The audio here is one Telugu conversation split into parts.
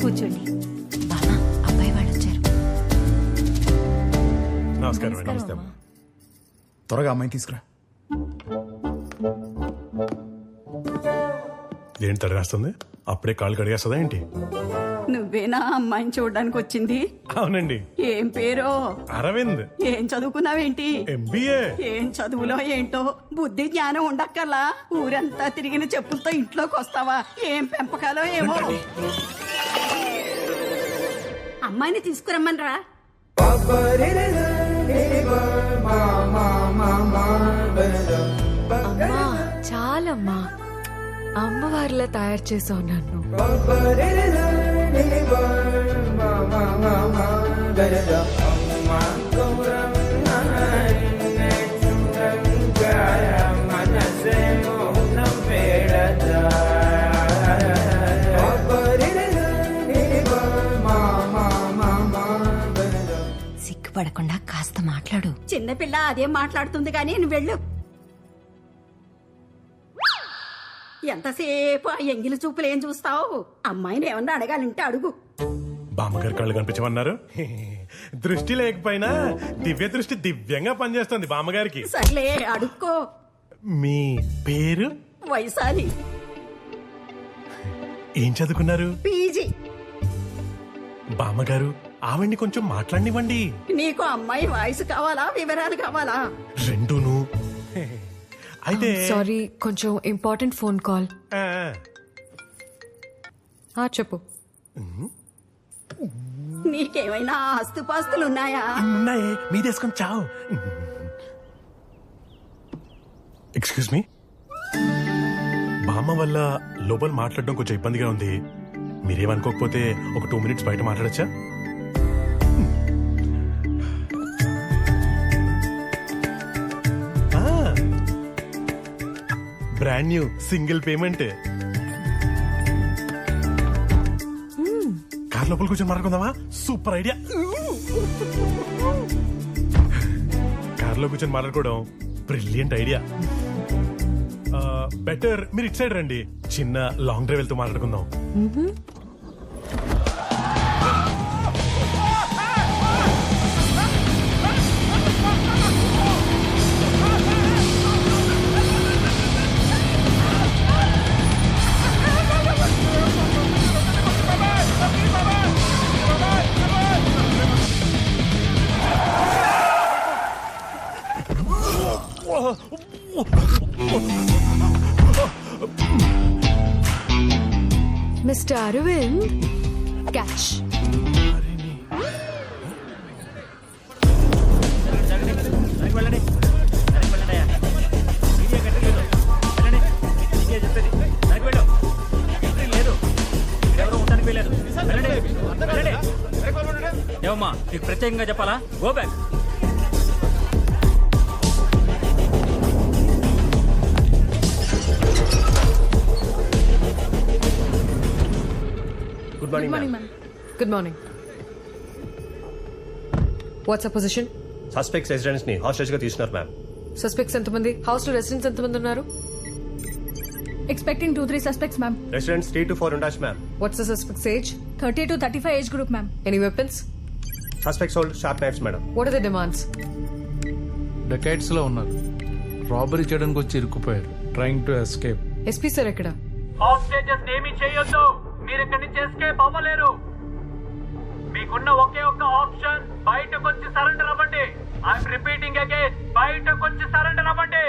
కూర్చోండి. బామ్మ, అబ్బాయి వాళ్ళు వచ్చారు. నమస్కారం. నమస్తే. త్వరగా అమ్మాయిని తీసుకురా. ఏంటి తడి రాస్తుంది? అప్పుడే కాళ్ళు కడిగేస్తుందా ఏంటి? నువ్వేనా అమ్మాయిని చూడడానికి వచ్చింది? అవునండి. ఏం పేరో? అరవింద్. ఏం చదువుకున్నావేంటి? MBA. ఏం చదువులో ఏంటో బుద్ధి జ్ఞానం ఉండక్కర్లా. ఊరంతా తిరిగిన చెప్పులతో ఇంట్లోకి వస్తావా? ఏం పెంపకాలో ఏమో. అమ్మాయిని తీసుకురమ్మనరా. అమ్మా చాలమ్మా, అమ్మవారిలా తయారు చేసావు నన్ను. సిగ్గుపడకుండా కాస్త మాట్లాడు. చిన్నపిల్ల అదేం మాట్లాడుతుంది కానీ నువ్వు వెళ్ళు. ఎంతసేపు ఆ ఎంగిలి చూపులు ఏం చూస్తావు? అమ్మాయిని ఏమన్నా అడగాలంటే అడుగు. బామ్మగారు కళ్ళు కనిపించమన్నారు. దృష్టి లేకపోయినా దివ్య దృష్టి దివ్యంగా పనిచేస్తుంది బామ్మగారికి. సర్లే అడుక్కో. మీ పేరు? వైశాలి. ఏం చదువుకున్నారు? పీజీ. బామ్మగారు ఆవిడ్ని కొంచెం మాట్లాడినివ్వండి. నీకు అమ్మాయి వాయిస్ కావాలా, వివరాలు కావాలా? రెండూను. అయితే సారీ, కొంచెం ఇంపార్టెంట్ ఫోన్ కాల్. చెప్పు. నీకేమైనా ఆస్తుపాస్తులు ఉన్నాయా? ఉన్నాయే, మీదేసుకొని చావు. ఎక్స్క్యూజ్ మీ, బామ్మ వల్ల లోపల మాట్లాడడం కొంచెం ఇబ్బందిగా ఉంది. మీరేమనుకోకపోతే ఒక 2 minutes బయట మాట్లాడచ్చా? Brand new single payment. Car లోపల కూర్చొని మాట్లాడుకుందామా? Super idea. కార్ లో కూర్చొని మాట్లాడుకోవడం బ్రిలియంట్ ఐడియా. బెటర్ మీరు ఇటు సైడ్ రండి, చిన్న లాంగ్ డ్రైవ్ వెళ్తూ మాట్లాడుకుందాం. Mister Aravind, catch. ఏమమ్మా నీకు ప్రత్యేకంగా చెప్పాలా? Go back. Good morning, ma'am. Good morning. What's our position? Suspects residents ని హాస్టేజ్ గా తీసుకున్నారు మ్యామ్. Suspects ఎంతమంది? House లో residents ఎంతమంది ఉన్నారు? Expecting 2-3 suspects, ma'am. Residents 3 to 4 ఉండొచ్చు ma'am. What's the suspect's age? 30 to 35 age group, ma'am. Any weapons? Suspects hold sharp knives, madam. What are the demands? డెకైడ్స్ లో ఉన్నారు. రాబరీ చేయడానికి వచ్చి ఇరుక్కుపోయారు. Trying to escape. SP sir ఎక్కడ? హాస్టేజెస్ ఏమీ చేయొద్దు. మీరు ఇక్కడి నుంచి ఎస్కేప్ అవ్వలేరు. మీకున్న ఒకే ఒక్క ఆప్షన్ బయటకు వచ్చి సరెండర్ అవ్వండి. ఐఎమ్ రిపీటింగ్ అగైన్, బయటకు వచ్చి సరెండర్ అవ్వండి.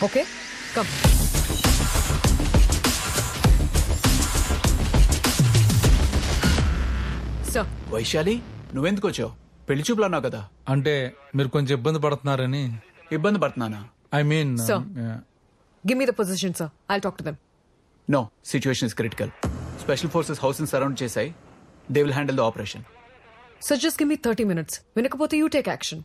Okay, come. Sir. వైశాలి, నువ్వెందుకు వచ్చావు? పెళ్లి చూపులు అన్నావు కదా. అంటే మీరు కొంచెం ఇబ్బంది పడుతున్నారని. ఇబ్బంది పడుతున్నానా? I mean Sir. Give me the position, sir. I'll talk to them. No, situation is critical. Special forces house ని సరౌండ్ చేశాయి. They will handle the operation. Sir, just give me 30 minutes. వినకపోతే you take action.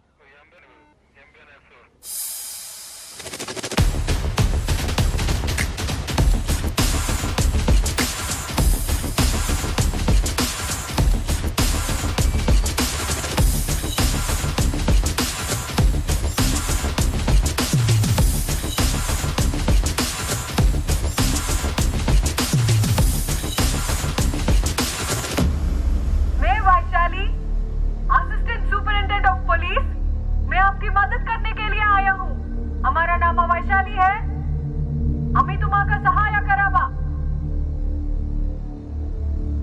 मेरा नाम वैशाली है. आम्ही तुम्हाला सहाय्य करावा.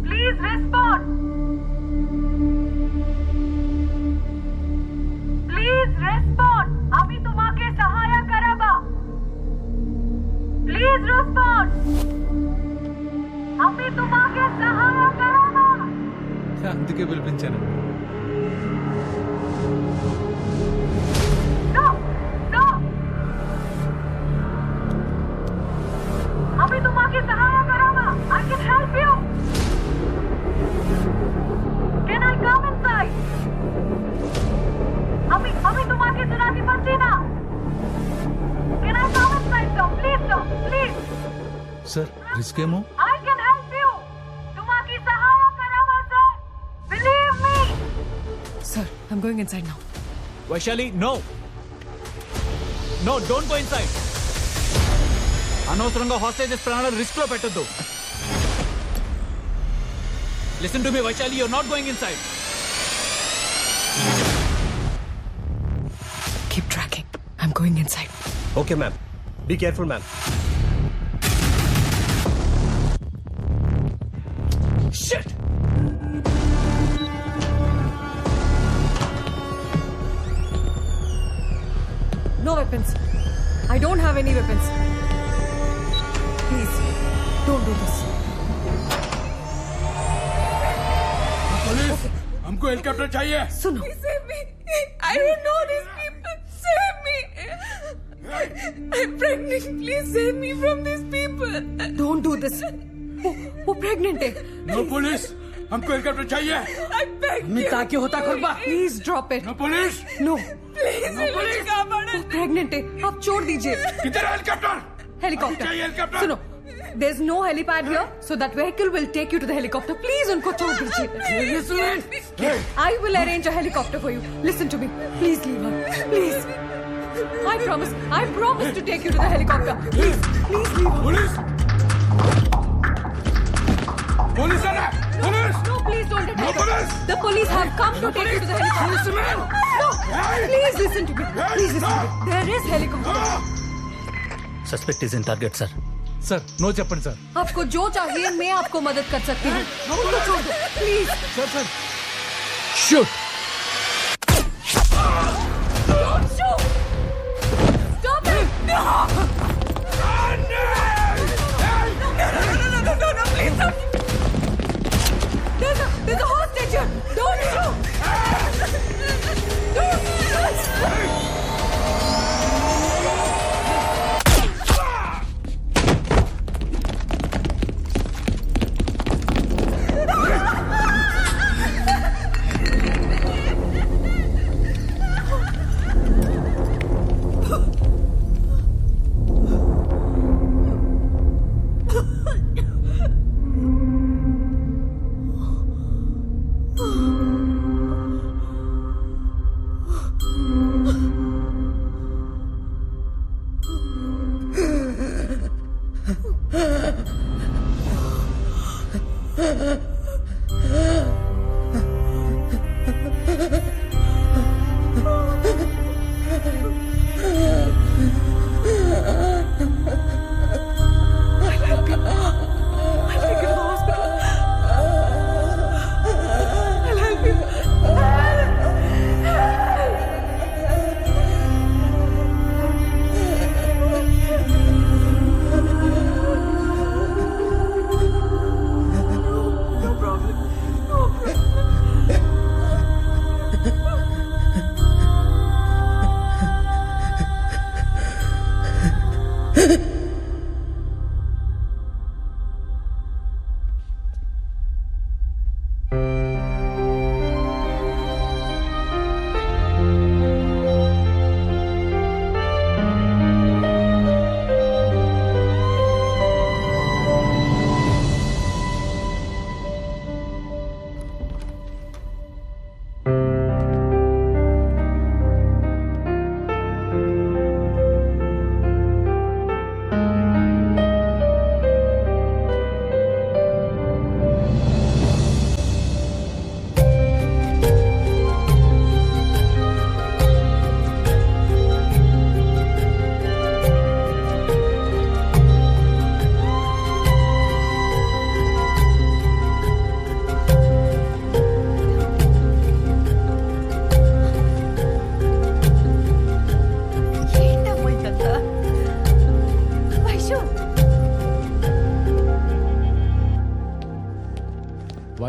Please respond. Please respond. आम्ही तुम्हाला सहाय्य करावा. Please respond. आम्ही तुम्हाला सहाय्य करावा. అందుకే పిలిపించాను. No, no. आम्ही तुम्हाला सहाय्य करावा. I can help you. Can I come inside? आम्ही तुम्हाला सुनाती पडते ना. Can I come inside, sir? Please, sir. Please. Sir risk ఏమో. I can help you. तुम्हाला सहाय्य करावा, sir. Believe me. Sir, I'm going inside now. Vaishali no no don't go inside. అనవసరంగా హాస్టేజెస్ ప్రాణాలు రిస్క్ లో పెట్టొద్దు. Listen to me Vaishali, you're not going inside. Keep tracking. I'm going inside. Okay ma'am. Be careful ma'am. Shit! No weapons. I don't have any weapons. Please, don't do this. Police हमको हेलीकॉप्टर चाहिए. Suno. Save me. I don't know these people. Save me. I'm pregnant. Please save me from these people. Don't do this. वो प्रेग्नेंट है. नो पुलिस हमको हेलीकॉप्टर चाहिए. I beg you. ताकि होता खुरबा. Please drop it. No police. No. Please, वो प्रेग्नेंट है. आप छोड़ दीजिए. किधर है हेलीकॉप्टर. हेलीकॉप्टर. चाहिए हेलीकॉप्टर. सुनो. There's no helipad here, so that vehicle will take you to the helicopter. Please, उनको छोड़ दीजिए. I will arrange a helicopter for you. Listen to me. Please leave her. Please. I promise to take you to the helicopter. Please leave her. Police. Police है ना. Police. No, please don't attack her. police! The police have come to take you to the helicopter. No, please listen to me. Please listen to me. There is helicopter. Suspect is in target sir. Sir no చెప్పండి సార్. आपको जो चाहिए मैं आपको मदद कर सकती हूँ. उनको छोड़ दो. Please. Sir sir shoot. Don't shoot. Stop it. No. No, please don't. There's a hostage here. Don't shoot. Don't.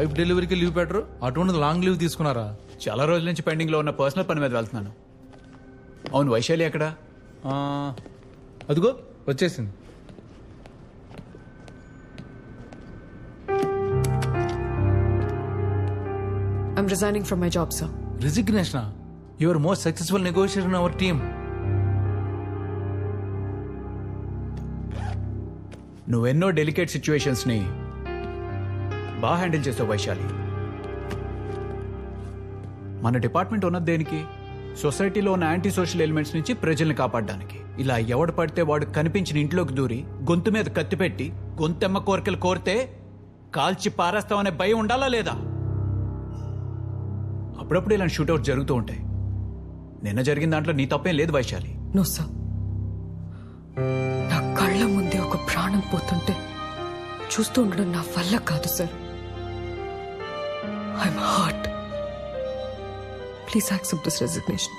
Wife డెలివరీకి లీవ్ పెట్టరు, అటువంటి లాంగ్ లీవ్ తీసుకున్నారా? చాలా రోజుల నుంచి పెండింగ్ లో ఉన్న పర్సనల్ పని మీద వెళ్తున్నాను. అవును, వైశాలి ఎక్కడ? అదిగో వచ్చేసింది. I'm resigning from my job, sir. Resignation? Your most successful negotiator in our team. నువ్వెన్నో డెలికేట్ సిచ్యువేషన్స్ ని బాగా హ్యాండిల్ చేసావు వైశాలి. మన డిపార్ట్మెంట్ ఉన్నది దేనికి? సొసైటీలో ఉన్న యాంటీ సోషల్ ఎలిమెంట్స్ నుంచి ప్రజల్ని కాపాడడానికి. ఇలా ఎవడు పడితే వాడు కనిపించిన ఇంట్లోకి దూరి గొంతు మీద కత్తి పెట్టి గొంతెమ్మ కోరికలు కోరితే కాల్చి పారేస్తామనే భయం ఉండాలా లేదా? అప్పుడప్పుడు ఇలాంటి షూట్అవుట్ జరుగుతూ ఉంటాయి. నిన్న జరిగిన దాంట్లో నీ తప్పేం లేదు వైశాలి. No, sir. నా కళ్ళ ముందే ఒక ప్రాణం పోతుంటే చూస్తూ ఉండడం నా వల్ల కాదు, sir. I'm hurt. Please accept this resignation.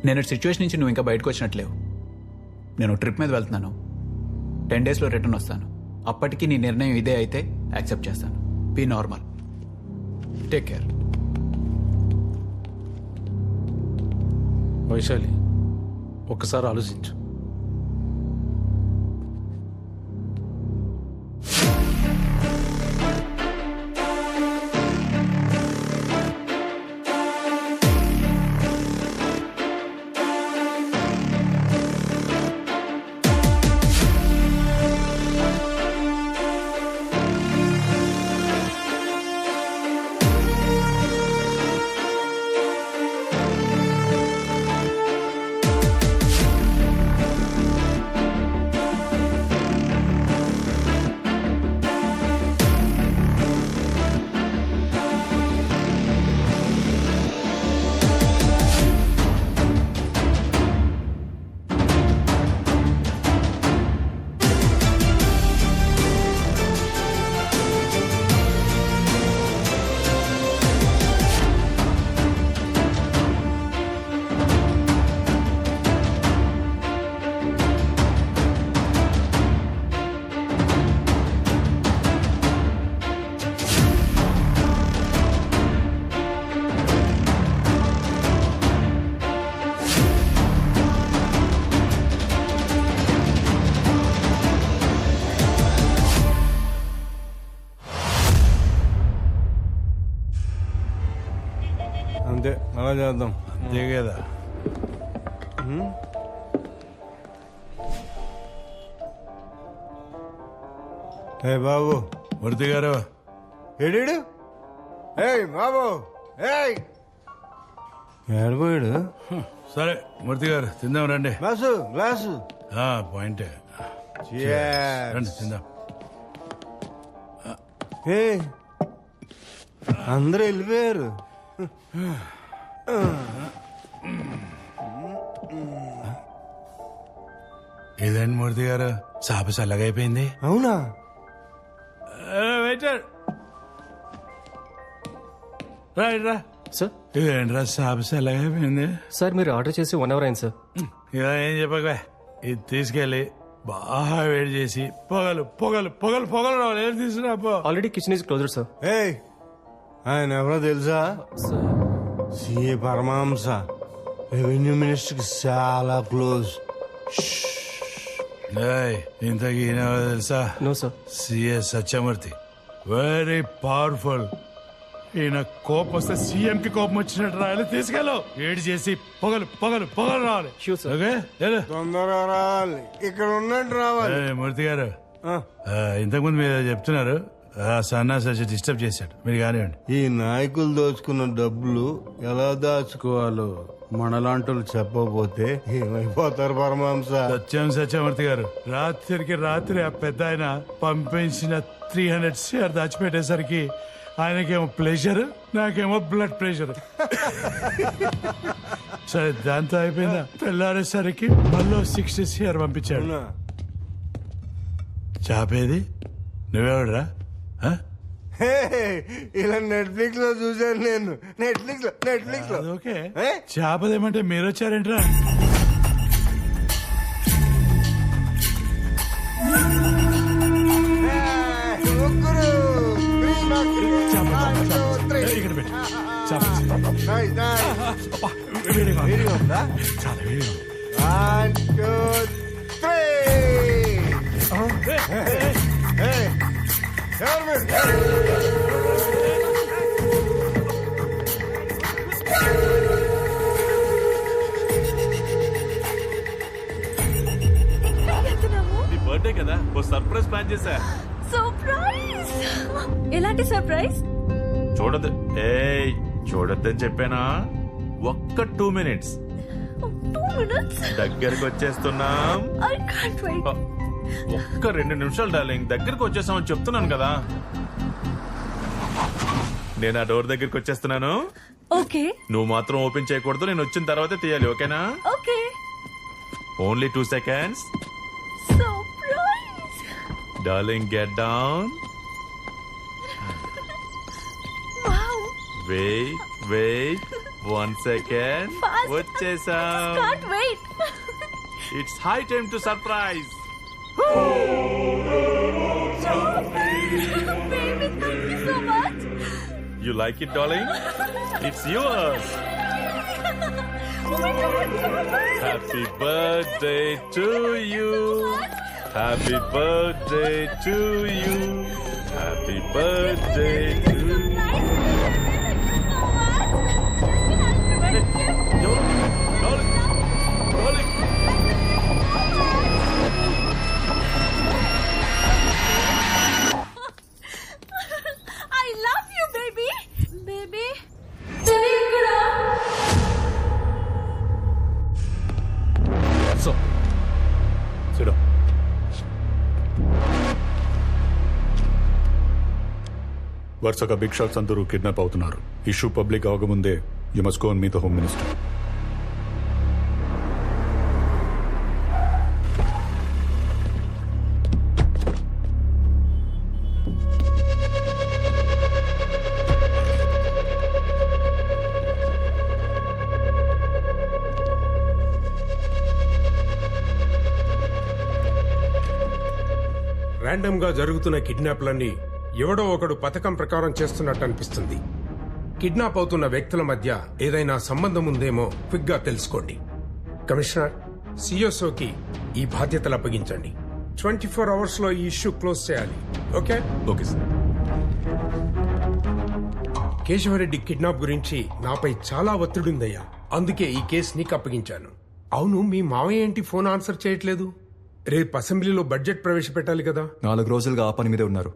నేను సిచ్యువేషన్ నుంచి నువ్వు ఇంకా బయటకు వచ్చినట్లేవు. నేను ట్రిప్ మీద వెళ్తున్నాను. 10 daysలో రిటర్న్ వస్తాను. అప్పటికి నీ నిర్ణయం ఇదే అయితే యాక్సెప్ట్ చేస్తాను. Be normal. Take care. Vaishali, ఒక్కసారి ఆలోచించు. అంతే, అలా చేద్దాం. అంతే కదా. ఏ బాబు, మూర్తి గారు ఏడు. ఏయ్ బాబు, ఏయ్ ఏడిపోయాడు. సరే మూర్తి గారు తిందాం రండి. Glass glass. పాయింటే రండి తిందాం. ఏ అందరూ వెళ్ళిపోయారు. ఇదేంటి మూర్తి గారు, సాప చల్లగైపోయింది. అవునా? వెయిటర్ రైట్ రా సార్. ఇదేంట్రా సాప చల్లగైపోయింది. సార్ మీరు ఆర్డర్ చేసి 1 hour అయింది సార్. ఇక ఏం చెప్పగా, ఇది తీసుకెళ్ళి బాగా వేడి చేసి పొగలు పొగలు పొగలు పొగలు రావాలి. ఏం తీసుకురా పో. Already kitchen is closed sir. ఏయ్ ఆయన ఎవరో తెలుసా? సిఏ పరమహంస, రెవెన్యూ మినిస్టర్ కి చాలా క్లోజ్. ఇంతకీ ఈయన తెలుసా? No sir. CA Satyamurthy, very powerful. ఈయన కోపం వస్తే సీఎం కి కోపం వచ్చినట్టు రాయాలి. తీసుకెళ్ళు, వేడి చేసి పొగలు పొగలు పొగలు రావాలి. ఓకే, తొందరగా రావాలి, ఇక్కడ ఉన్నట్టు రావాలి. మూర్తి గారు, ఇంతకుముందు మీరు చెప్తున్నారు సన్నాసి వచ్చి డిస్టర్బ్ చేశాడు, మీరు కానివ్వండి. ఈ నాయకులు దోచుకున్న డబ్బులు ఎలా దాచుకోవాలో మనలాంటి చెప్పకపోతే ఏమైపోతారు పరమహంస? సత్యమూర్తి గారు, రాత్రికి రాత్రి ఆ పెద్ద ఆయన పంపించిన 300 షేర్ దాచిపెట్టేసరికి ఆయనకేమో ప్రెషర్, నాకేమో బ్లడ్ ప్రెషర్. సరే దాంతో అయిపోయిందా? తెల్లారేసరికి మళ్ళీ 60 షేర్ పంపించాడు. చాపేది నువ్వెవడరా? ఇలా నెట్ఫ్లిక్స్ లో చూసాను నేను. నెట్ఫ్లిక్స్ లో ఓకే, చేపదేమంటే మీరు వచ్చారేంట్రా? Nice, nice. వేడిగా ఉంది. వేడిగా ఉందా? చాలా వేడిగా ఉంది. 1, 2, 3. Hey, ఎవరు మీరు? నీ బర్త్డే కదా ఓ సర్ప్రైజ్ ప్లాన్ చేశా. సర్ప్రైజ్. ఎలాంటి సర్ప్రైజ్? చూడదు ఏయ్ చూడొద్దని చెప్పానా? ఒక్క 2 minutes 2 minutes. దగ్గరకు వచ్చేస్తున్నాం. I can't wait. ఒక్క 2 నిమిషాలు డార్లింగ్, దగ్గరకు వచ్చేసామని చెప్తున్నాను కదా. నేను ఆ డోర్ దగ్గరికి వచ్చేస్తున్నాను. Okay. నువ్వు మాత్రం ఓపెన్ చేయకూడదు, నేను వచ్చిన తర్వాతే తీయాలి, ఓకేనా? Okay. Only 2 seconds. Surprise. Darling get down. Wow. Wait 1 second. Fast. వచ్చేసాం. Can't wait. It's high time to surprise. Baby, thank you so much. You like it, darling? It's yours. Oh my God. Happy birthday to you. Happy birthday to you. Happy birthday to you. Darling, darling. I love you, baby. Baby. So సిడో. వరుసగా బిగ్ షాట్స్ అందరూ కిడ్నాప్ అవుతున్నారు. ఇష్యూ పబ్లిక్ అవకముందే you must go and meet the home minister. Random గా జరుగుతున్న కిడ్నాప్లన్నీ ఎవడో ఒకడు పథకం ప్రకారం చేస్తున్నట్టు అనిపిస్తుంది. కిడ్నాప్ అవుతున్న వ్యక్తుల మధ్య ఏదైనా సంబంధం ఉందేమో క్విక్ గా తెలుసుకోండి. కమిషనర్, సిఎస్ఓకి ఈ బాధ్యతలు అప్పగించండి. 24 hours లో ఈ ఇష్యూ క్లోజ్ చేయాలి. Okay? Okay sir. Keshava Reddy kidnap గురించి నాపై చాలా ఒత్తిడుందయ్యా. అందుకే ఈ కేసు నీకు అప్పగించాను. అవును, మీ మావయ్య ఏంటి ఫోన్ ఆన్సర్ చేయట్లేదు? రేపు అసెంబ్లీలో బడ్జెట్ ప్రవేశపెట్టాలి కదా. 4 రోజులుగా ఆ పని మీదే ఉన్నారు.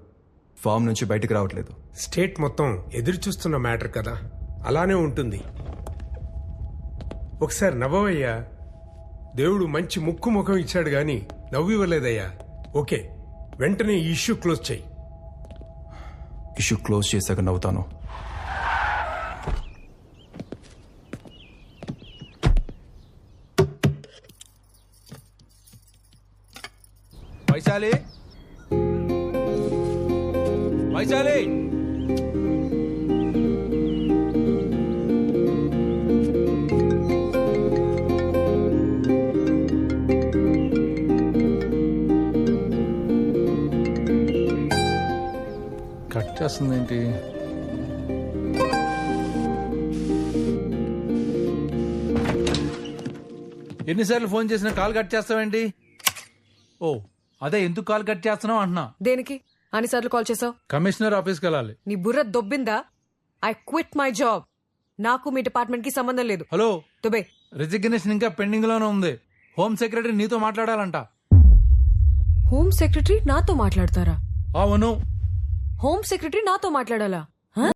ఫామ్ నుంచి బయటకు రావట్లేదు. స్టేట్ మొత్తం ఎదురు చూస్తున్న మ్యాటర్ కదా, అలానే ఉంటుంది. ఒకసారి నవ్వవయ్యా. దేవుడు మంచి ముక్కు ముఖం ఇచ్చాడు గాని నవ్వు ఇవ్వలేదయ్యా. ఓకే, వెంటనే ఈ ఇష్యూ క్లోజ్ చేయి. ఇష్యూ క్లోజ్ చేశాక నవ్వుతాను. వైశాలి, వైశాలి, కట్ చేస్తుందేంటి? ఎన్నిసార్లు ఫోన్ చేసినా కాల్ కట్ చేస్తావేంటి? ఓ అదే, ఎందుకు కాల్ కట్ చేస్తున్నావు అంటున్నా. దేనికి అన్నిసార్లు కాల్ చేసావు? కమిషనర్ ఆఫీస్కి వెళ్ళాలి. నీ బుర్ర దొబ్బిందా? I quit my job. నాకు మీ డిపార్ట్మెంట్ కి సంబంధం లేదు. హలో, దుబే, రిజిగ్నేషన్ ఇంకా పెండింగ్ లోనే ఉంది. హోమ్ సెక్రటరీ నీతో మాట్లాడాలంట. హోమ్ సెక్రటరీ నాతో మాట్లాడతారా? అవును. హోమ్ సెక్రటరీ నాతో మాట్లాడాలా?